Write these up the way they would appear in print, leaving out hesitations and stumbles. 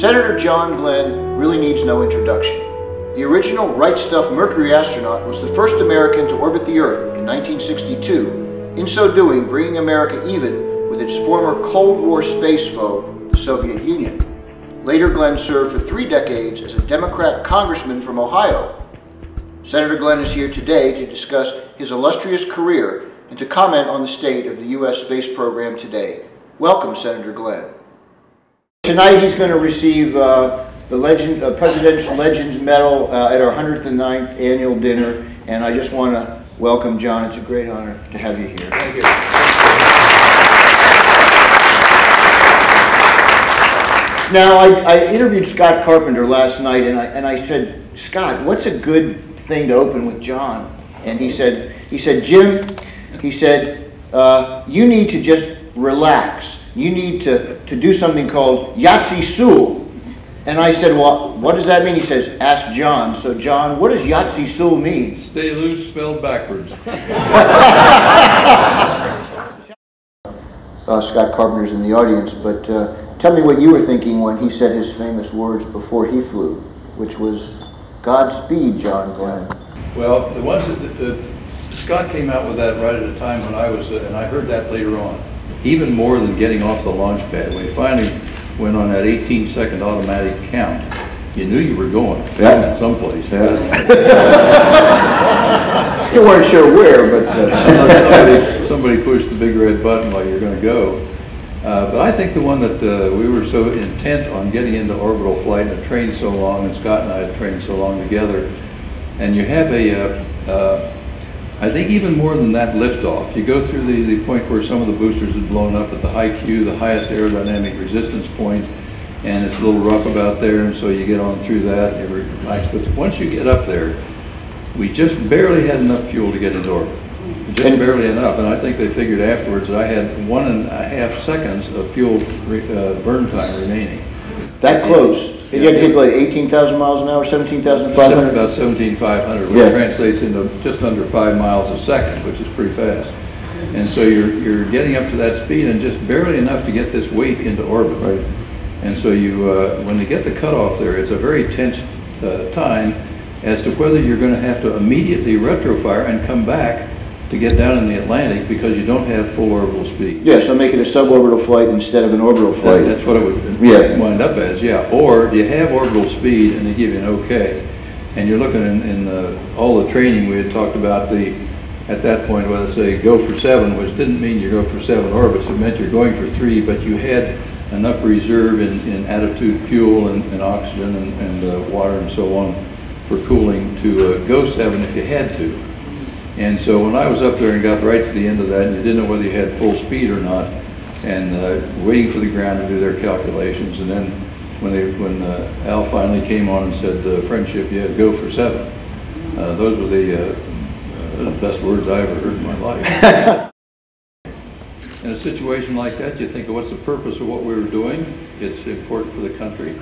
Senator John Glenn really needs no introduction. The original Right Stuff Mercury astronaut was the first American to orbit the Earth in 1962, in so doing bringing America even with its former Cold War space foe, the Soviet Union. Later, Glenn served for 3 decades as a Democrat congressman from Ohio. Senator Glenn is here today to discuss his illustrious career and to comment on the state of the U.S. space program today. Welcome, Senator Glenn. Tonight he's going to receive the Presidential Legends Medal at our 109th annual dinner, and I just want to welcome John. It's a great honor to have you here. Thank you. Now, I interviewed Scott Carpenter last night, and I said, Scott, what's a good thing to open with John? And he said, Jim, he said, you need to just relax. You need to do something called Yahtzee Sul. And I said, well, what does that mean? He says, ask John. So John, what does Yahtzee Sul mean? Stay loose spelled backwards. Scott Carpenter's in the audience, but tell me what you were thinking when he said his famous words before he flew, which was, Godspeed, John Glenn. Well, the ones that Scott came out with that right at a time when I was, and I heard that later on. Even more than getting off the launch pad, when he finally went on that 18-second automatic count, you knew you were going someplace. Yeah. You weren't sure where, but somebody pushed the big red button while you're going to go. But I think the one that we were so intent on getting into orbital flight and had trained so long, and Scott and I had trained so long together, and you have I think even more than that liftoff. You go through the point where some of the boosters had blown up at the high Q, the highest aerodynamic resistance point, and it's a little rough about there, and so you get on through that, you relax. But once you get up there, we just barely had enough fuel to get into orbit. Just barely enough, and I think they figured afterwards that I had 1.5 seconds of fuel burn time remaining. That close. You had to hit like 18,000 miles an hour, 17,500? About 17,500, which translates into just under 5 miles a second, which is pretty fast. And so you're getting up to that speed and just barely enough to get this weight into orbit. Right. And so you, when you get the cutoff there, it's a very tense time as to whether you're going to have to immediately retrofire and come back to get down in the Atlantic because you don't have full orbital speed. Yeah, so make it a suborbital flight instead of an orbital flight. That's what it would wind up as, yeah. Or you have orbital speed and they give you an okay. And you're looking in all the training we had talked about at that point, whether say go for 7, which didn't mean you go for 7 orbits, it meant you're going for 3, but you had enough reserve in attitude fuel and oxygen and water and so on for cooling to go 7 if you had to. And so when I was up there and got right to the end of that, and you didn't know whether you had full speed or not, and waiting for the ground to do their calculations, and then when Al finally came on and said, friendship, yeah, go for 7. Those were the best words I ever heard in my life. In a situation like that, you think of what's the purpose of what we were doing. It's important for the country.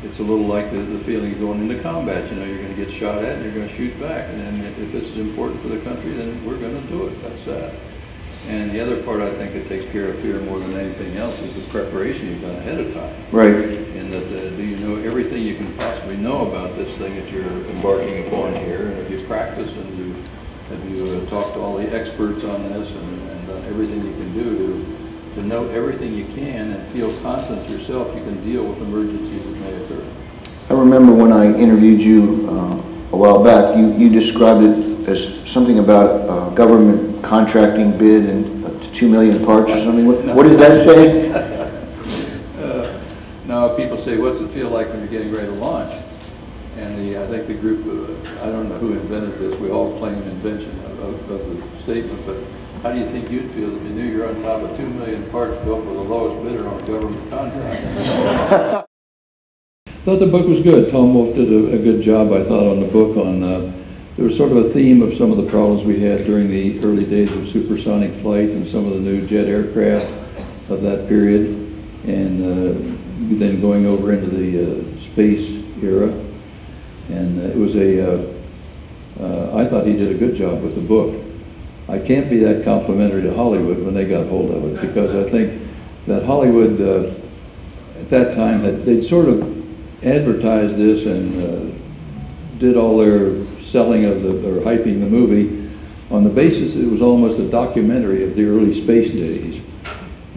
It's a little like the feeling of going into combat. You know, you're going to get shot at and you're going to shoot back. And then if this is important for the country, then we're going to do it. That's that. And the other part I think that takes care of fear more than anything else is the preparation you've done ahead of time. Right. And that do you know everything you can possibly know about this thing that you're embarking upon here? And have you practiced and have you talked to all the experts on this and done everything you can do to know everything you can and feel confident yourself you can deal with emergencies that may occur. I remember when I interviewed you a while back, you described it as something about government contracting bid and 2 million parts or something. What does that say? No, people say, what's it feel like when you're getting ready to launch? And I think the group, I don't know who invented this, we all claim invention of the statement, but how do you think you'd feel if you knew you're on top of 2 million parts built for the lowest bidder on a government contract? Thought the book was good. Tom Wolfe did a good job, I thought, on the book. There was sort of a theme of some of the problems we had during the early days of supersonic flight and some of the new jet aircraft of that period, and then going over into the space era. And it was I thought he did a good job with the book. I can't be that complimentary to Hollywood when they got hold of it, because I think that Hollywood at that time they'd sort of advertised this and did all their selling of or hyping the movie on the basis it was almost a documentary of the early space days.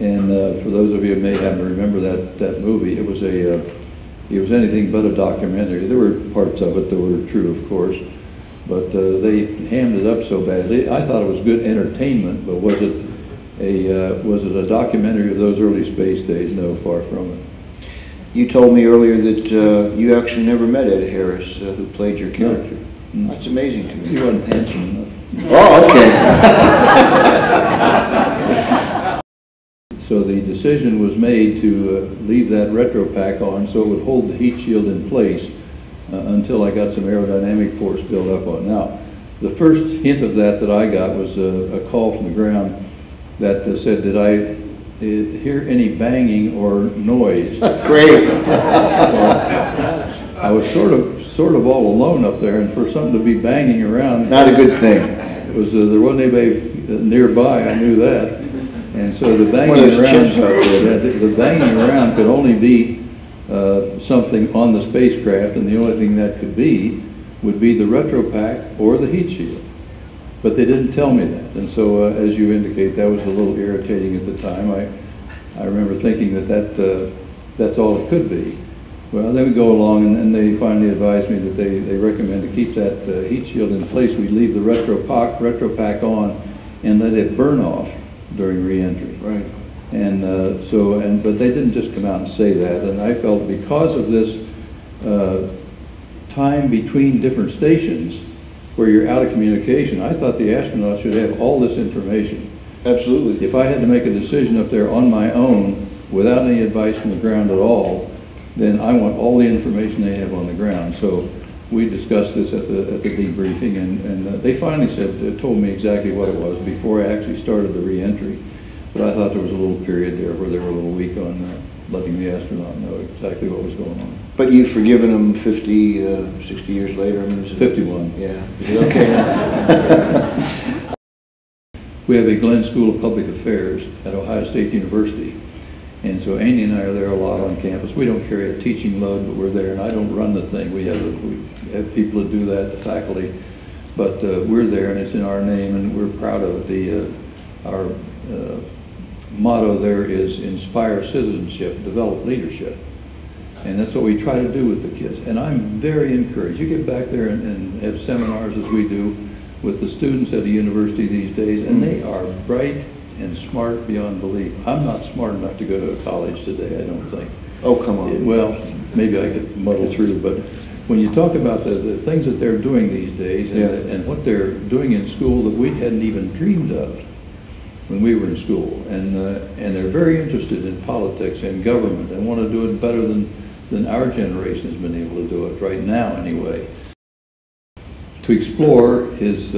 And for those of you who may happen to remember that movie, it was anything but a documentary. There were parts of it that were true, of course, but they hammed it up so badly. I thought it was good entertainment, but was it a documentary of those early space days? No, far from it. You told me earlier that you actually never met Ed Harris, who played your character. No. That's amazing to me. He wasn't handsome enough. Oh, okay. So the decision was made to leave that retro pack on so it would hold the heat shield in place until I got some aerodynamic force built up on it. Now, the first hint of that I got was a call from the ground that said, did I hear any banging or noise? Great. Well, I was sort of all alone up there, and for something to be banging around, Not a good thing. it was there wasn't anybody nearby. I knew that, and so the banging One of those around, chimps out there. the banging around could only be something on the spacecraft, and the only thing that could be would be the retro pack or the heat shield. But they didn't tell me that, and so as you indicate, that was a little irritating at the time. I remember thinking that's all it could be. Well, then we go along, and they finally advised me that they recommend to keep that heat shield in place. We leave the retro pack on and let it burn off during re-entry. Right. And but they didn't just come out and say that. And I felt because of this time between different stations where you're out of communication, I thought the astronauts should have all this information. Absolutely. If I had to make a decision up there on my own without any advice from the ground at all, then I want all the information they have on the ground. So we discussed this at the debriefing, and they finally told me exactly what it was before I actually started the re-entry. But I thought there was a little period there where they were a little weak on letting the astronaut know exactly what was going on. But you've forgiven them 50, 60 years later? I mean, is it, 51. Yeah. Is it okay? We have a Glenn School of Public Affairs at Ohio State University. And so Andy and I are there a lot on campus. We don't carry a teaching load, but we're there, and I don't run the thing. We have have people that do that, the faculty. But we're there, and it's in our name, and we're proud of it. Our motto there is inspire citizenship, develop leadership. And that's what we try to do with the kids. And I'm very encouraged. You get back there and have seminars as we do with the students at a university these days, and they are bright and smart beyond belief. I'm not smart enough to go to a college today, I don't think. Oh, come on. Well, maybe I could muddle through, but when you talk about the things that they're doing these days and what they're doing in school that we hadn't even dreamed of when we were in school, and they're very interested in politics and government and want to do it better than our generation has been able to do it right now anyway. To explore is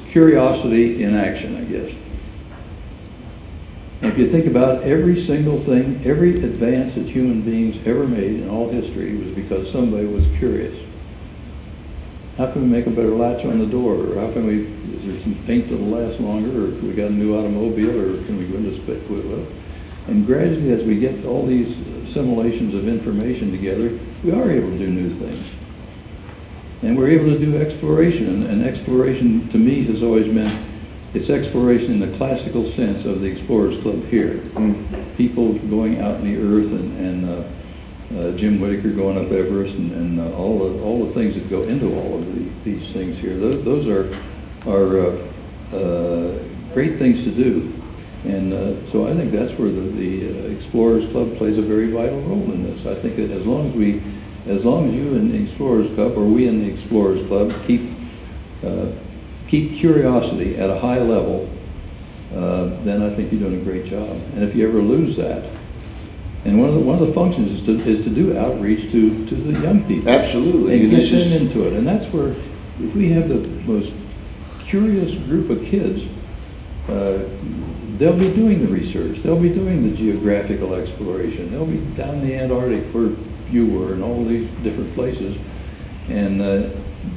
curiosity in action, I guess. And if you think about every single thing, every advance that human beings ever made in all history was because somebody was curious. How can we make a better latch on the door? Or how can we, is there some paint that'll last longer? Or can we got a new automobile? Or can we go into space? And gradually, as we get all these assimilations of information together, we are able to do new things. And we're able to do exploration. And exploration, to me, has always meant it's exploration in the classical sense of the Explorers Club here. People going out in the earth, and Jim Whittaker going up Everest, and all the things that go into all of these things here. Those are great things to do. And so I think that's where the Explorers Club plays a very vital role in this. I think that as long as you in the Explorers Club, or we in the Explorers Club, keep curiosity at a high level, then I think you're doing a great job. And if you ever lose that, and one of the functions is to do outreach to the young people. Absolutely. And get them into it. And that's where, if we have the most curious group of kids, they'll be doing the research. They'll be doing the geographical exploration. They'll be down in the Antarctic where you were, and all these different places. And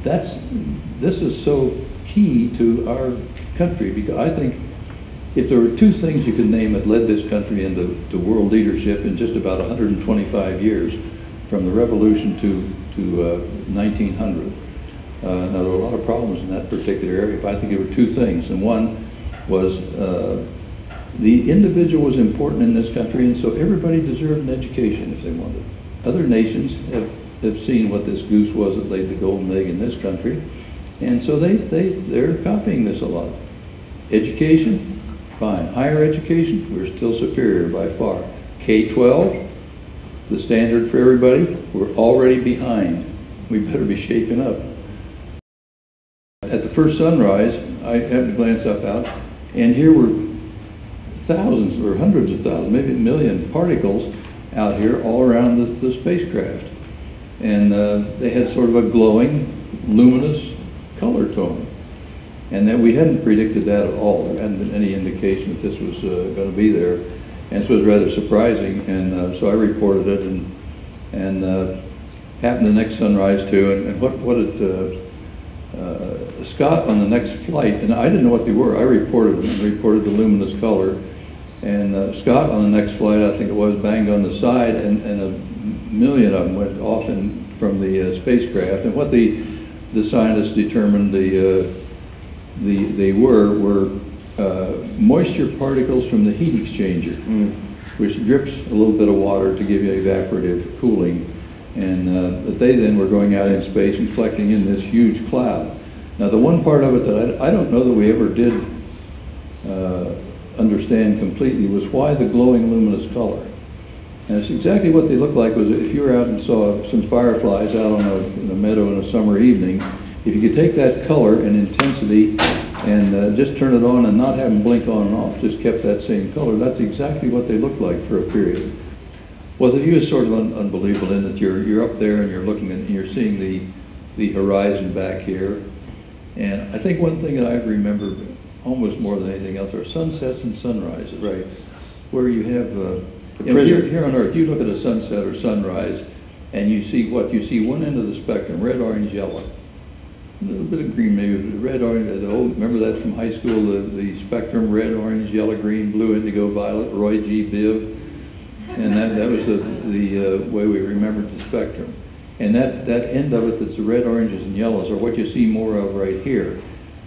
this is so key to our country, because I think if there were two things you could name that led this country into world leadership in just about 125 years, from the Revolution to 1900. Now, there were a lot of problems in that particular area, but I think there were two things. And one was the individual was important in this country, and so everybody deserved an education if they wanted. Other nations have seen what this goose was that laid the golden egg in this country, and so they're copying this a lot. Education, fine. Higher education, we're still superior by far. K-12, the standard for everybody, we're already behind. We better be shaping up. At the first sunrise, I happened to glance up out, and here were thousands or hundreds of thousands, maybe a million particles out here all around the spacecraft. And they had sort of a glowing, luminous color tone. And that we hadn't predicted that at all. There hadn't been any indication that this was going to be there. And this was rather surprising. And so I reported it, and happened the next sunrise too. And what it, Scott on the next flight, and I didn't know what they were. I reported the luminous color. And Scott on the next flight, I think it was, banged on the side, and a million of them went off from the spacecraft. And what the scientists determined they were moisture particles from the heat exchanger, which drips a little bit of water to give you evaporative cooling. And that they then were going out in space and collecting in this huge cloud. Now, the one part of it that I don't know that we ever did understand completely was why the glowing luminous color. And it's exactly what they look like. Was if you were out and saw some fireflies out in a meadow in a summer evening, if you could take that color and intensity and just turn it on and not have them blink on and off, just kept that same color, that's exactly what they look like for a period. Well, the view is sort of unbelievable in that you're up there and you're looking and you're seeing the horizon back here. And I think one thing that I remember almost more than anything else are sunsets and sunrises. Right. Where you have, here on Earth, you look at a sunset or sunrise and you see what? You see one end of the spectrum, red, orange, yellow. A little bit of green, maybe red, orange, remember that from high school, the spectrum, red, orange, yellow, green, blue, indigo, violet, Roy G. Biv. And that was the way we remembered the spectrum. And that end of it that's the red, oranges, and yellows are what you see more of right here.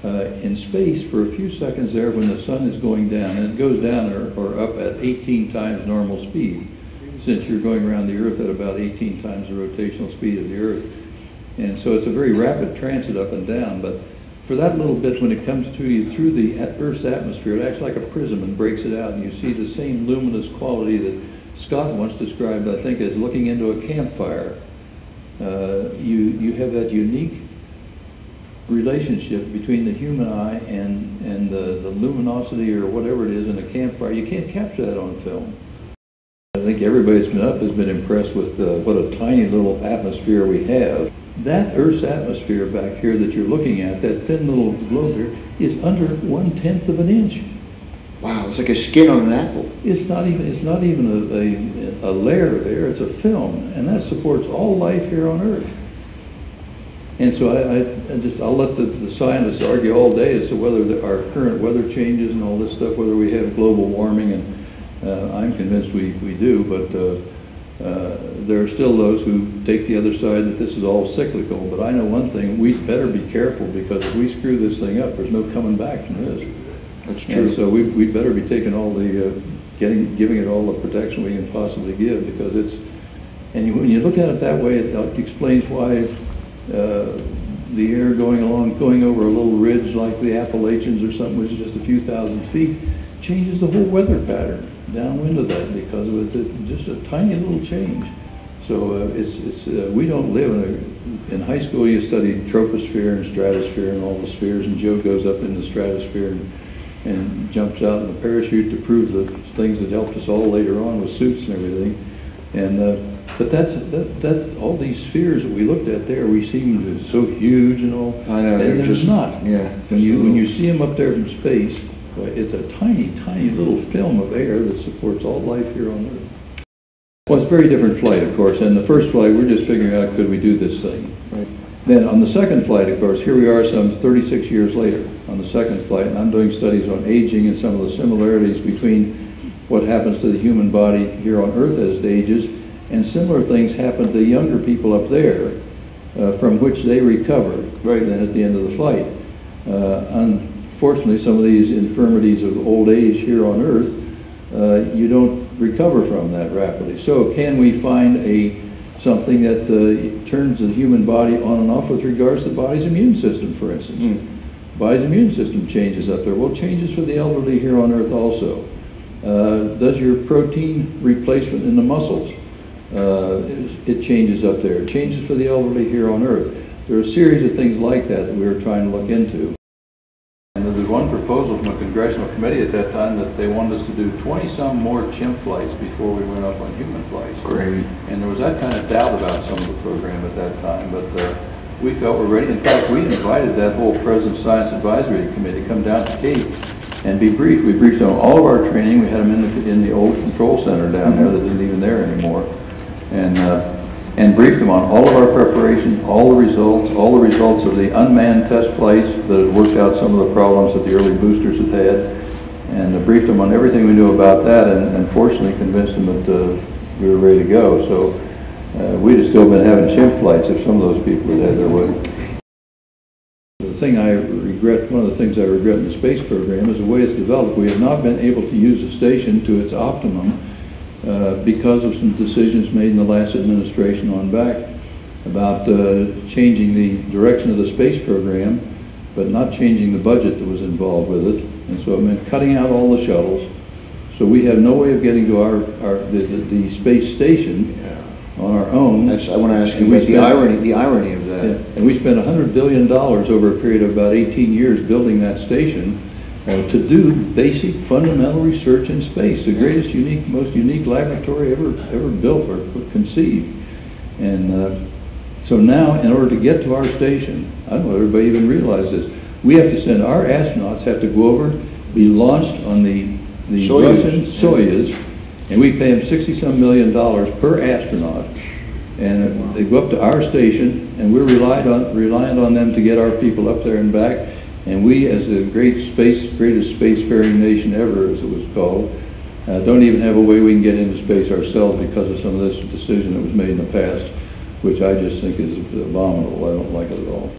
In space, for a few seconds there when the sun is going down, and it goes down or up at 18 times normal speed, since you're going around the Earth at about 18 times the rotational speed of the Earth. And so it's a very rapid transit up and down, but for that little bit when it comes to you through the Earth's atmosphere, it acts like a prism and breaks it out, and you see the same luminous quality that Scott once described, I think, as looking into a campfire. You have that unique relationship between the human eye and the luminosity or whatever it is in a campfire. You can't capture that on film. I think everybody that's been up has been impressed with what a tiny little atmosphere we have. That Earth's atmosphere back here that you're looking at, that thin little globe here, is under 1/10 of an inch. Wow, it's like a skin on an apple. It's not even a layer of air, it's a film, and that supports all life here on Earth. And so I'll let the scientists argue all day as to whether our current weather changes and all this stuff, whether we have global warming, and I'm convinced we do, but there are still those who take the other side that this is all cyclical. But I know one thing, we'd better be careful, because if we screw this thing up, there's no coming back from this. That's true. And so we'd better be taking all the, giving it all the protection we can possibly give, because it's, and when you look at it that way, it explains why the air going over a little ridge like the Appalachians or something, which is just a few thousand feet, changes the whole weather pattern downwind of that because of it, just a tiny little change. So we don't live in high school you study troposphere and stratosphere and all the spheres, and Joe goes up in the stratosphere and jumps out in the parachute to prove the things that helped us all later on with suits and everything. And but that's all these spheres that we looked at there, we seem so huge and all. I know, and they're just not. Yeah. When you see them up there from space, it's a tiny, tiny little film of air that supports all life here on Earth. Well, it's a very different flight, of course. And the first flight, we're just figuring out, could we do this thing? Right. Then on the second flight, of course, here we are some 36 years later on the second flight, and I'm doing studies on aging and some of the similarities between what happens to the human body here on Earth as it ages And similar things happen to younger people up there, from which they recover then at the end of the flight. Unfortunately, some of these infirmities of old age here on Earth, you don't recover from that rapidly. So can we find something that turns the human body on and off with regards to the body's immune system, for instance? Body's immune system changes up there. Well, changes for the elderly here on Earth also. Does your protein replacement in the muscles, it changes up there. It changes for the elderly here on Earth. There are a series of things like that that we were trying to look into. And there was one proposal from a congressional committee at that time that they wanted us to do 20-some more chimp flights before we went up on human flights. Great. And there was that kind of doubt about some of the program at that time, but we felt we're ready. In fact, we invited that whole President's Science Advisory Committee to come down to Cape and be briefed. We briefed on all of our training. We had them in the old control center down there that isn't even there anymore, and briefed them on all of our preparation, all the results of the unmanned test flights that had worked out some of the problems that the early boosters had had, and briefed them on everything we knew about that, and fortunately convinced them that we were ready to go. So we'd have still been having chimp flights if some of those people had had their way. The thing I regret, one of the things I regret in the space program is the way it's developed. We have not been able to use the station to its optimum because of some decisions made in the last administration on back about changing the direction of the space program, but not changing the budget that was involved with it. And so it meant cutting out all the shuttles. So we have no way of getting to the space station on our own. I want to ask you about the irony of that. Yeah, and we spent $100 billion over a period of about 18 years building that station to do basic fundamental research in space, the greatest, most unique laboratory ever built or conceived. And so now, in order to get to our station, I don't know if everybody even realizes this, we have to send our astronauts, have to go over, be launched on the Russian Soyuz, and we pay them $60-some million per astronaut, and they go up to our station, and we're reliant on them to get our people up there and back. And we, as the greatest spacefaring nation ever, as it was called, don't even have a way we can get into space ourselves because of some of this decision that was made in the past, which I just think is abominable. I don't like it at all.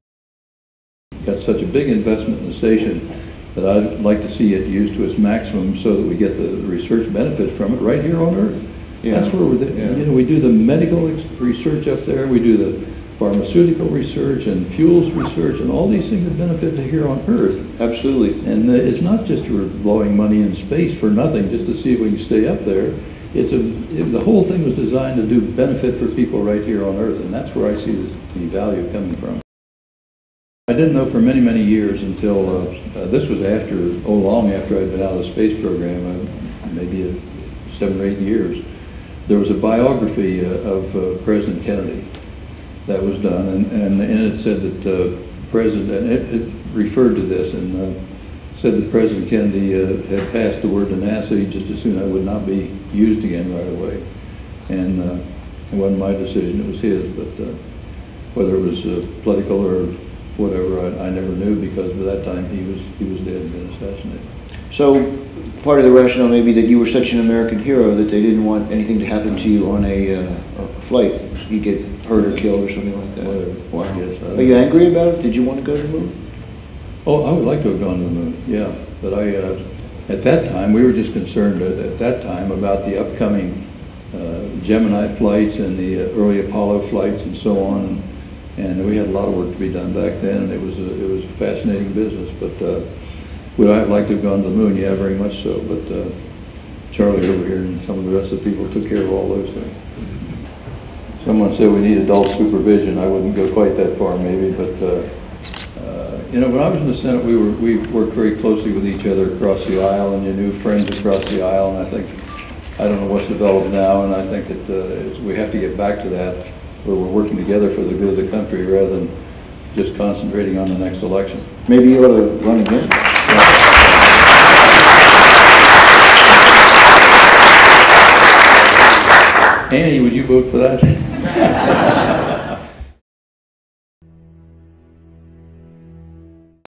Got such a big investment in the station that I'd like to see it used to its maximum so that we get the research benefit from it right here on Earth. Yeah. That's where we do the medical research up there, we do the pharmaceutical research and fuels research and all these things that benefit here on Earth. Absolutely. And it's not just we're blowing money in space for nothing just to see if we can stay up there. The whole thing was designed to do benefit for people right here on Earth, and that's where I see the value coming from. I didn't know for many, many years until this was long after I'd been out of the space program, maybe 7 or 8 years. There was a biography of President Kennedy that was done, and it said that it referred to this and said that President Kennedy had passed the word to NASA just as soon as it would not be used again right away. And it wasn't my decision, it was his, but whether it was political or whatever, I never knew, because by that time he was dead and been assassinated. So part of the rationale may be that you were such an American hero that they didn't want anything to happen to you on a flight. You get hurt or killed or something like that. Whatever. Wow. Yes, Are you angry about it? Did you want to go to the moon? Oh, I would like to have gone to the moon, yeah. But at that time, we were just concerned at that time about the upcoming Gemini flights and the early Apollo flights and so on. And we had a lot of work to be done back then, and it was a fascinating business. But would I have liked to have gone to the moon? Yeah, very much so. But Charlie over here and some of the rest of the people took care of all those things. Someone said we need adult supervision. I wouldn't go quite that far, maybe, but when I was in the Senate, we worked very closely with each other across the aisle, and you knew friends across the aisle. And I don't know what's developed now, and I think that we have to get back to that, where we're working together for the good of the country rather than just concentrating on the next election. Maybe you ought to run again. Annie, would you vote for that?